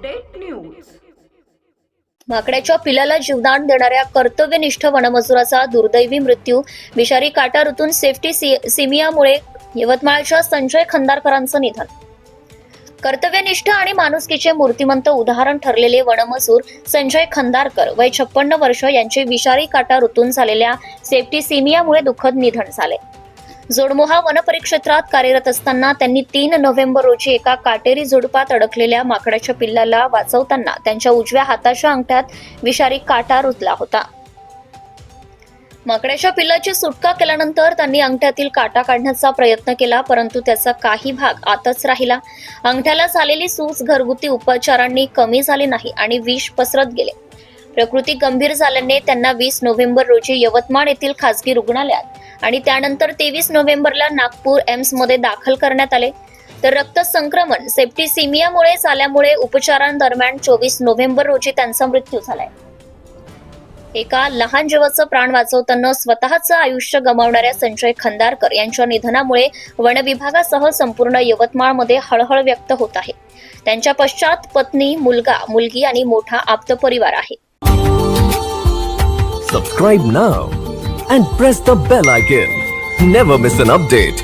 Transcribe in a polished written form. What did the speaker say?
Update news. माकडाच्या पिल्लाला जीवदान देणाऱ्या कर्तव्यनिष्ठ वनमजुराचा दुर्दैवी मृत्यू विषारी काटा ऋतून सेफ्टी सिमियामुळे यवतमाळच्या संजय खंदारकरांचं निधन। कर्तव्यनिष्ठ आणि माणुसकीचे मूर्तिमंत उदाहरण ठरलेले वनमजूर संजय खंदारकर वय 56 वर्ष यांचे विषारी काटा ऋतून झालेल्या सेफ्टी सिमियामुळे दुःखद निधन झाले। जोडमोहा वनपरिक्षेत्रात कार्यरत असताना त्यांनी 3 नोव्हेंबर रोजी एका काटेरी झुडपात अडकलेल्या माकडाच्या पिल्लाला वाचवताना त्यांच्या उजव्या हाताच्या अंगठ्यात विषारी काटा रुतला होता। माकडाच्या पिल्लाची सुटका केल्यानंतर त्यांनी अंगठ्यातील काटा काढण्याचा प्रयत्न केला, परंतु त्याचा काही भाग आतच राहिला। अंगठ्याला झालेली सूज घरगुती उपचारांनी कमी झाली नाही आणि विष पसरत गेले। प्रकृती गंभीर झाल्याने त्यांना 20 नोव्हेंबर रोजी यवतमाळ येथील खासगी रुग्णालयात आणि त्यानंतर 23 नोव्हेंबरला नागपूर एम्समध्ये दाखल करण्यात आले। तर रक्त संक्रमण सेप्टिसिमियामुळे झाल्यामुळे उपचारांदरम्यान 24 नोव्हेंबर रोजी त्यांचा मृत्यू झालाय। एका लहान जीवाचं प्राण वाचवताना स्वतःचं आयुष्य गमावणाऱ्या संजय खंदारकर यांच्या निधनामुळे वन विभागासह संपूर्ण यवतमाळमध्ये हळहळ व्यक्त होत आहे। त्यांच्या पश्चात पत्नी, मुलगा, मुलगी आणि मोठा आप्त परिवार आहे। Subscribe now and press the bell icon. Never miss an update.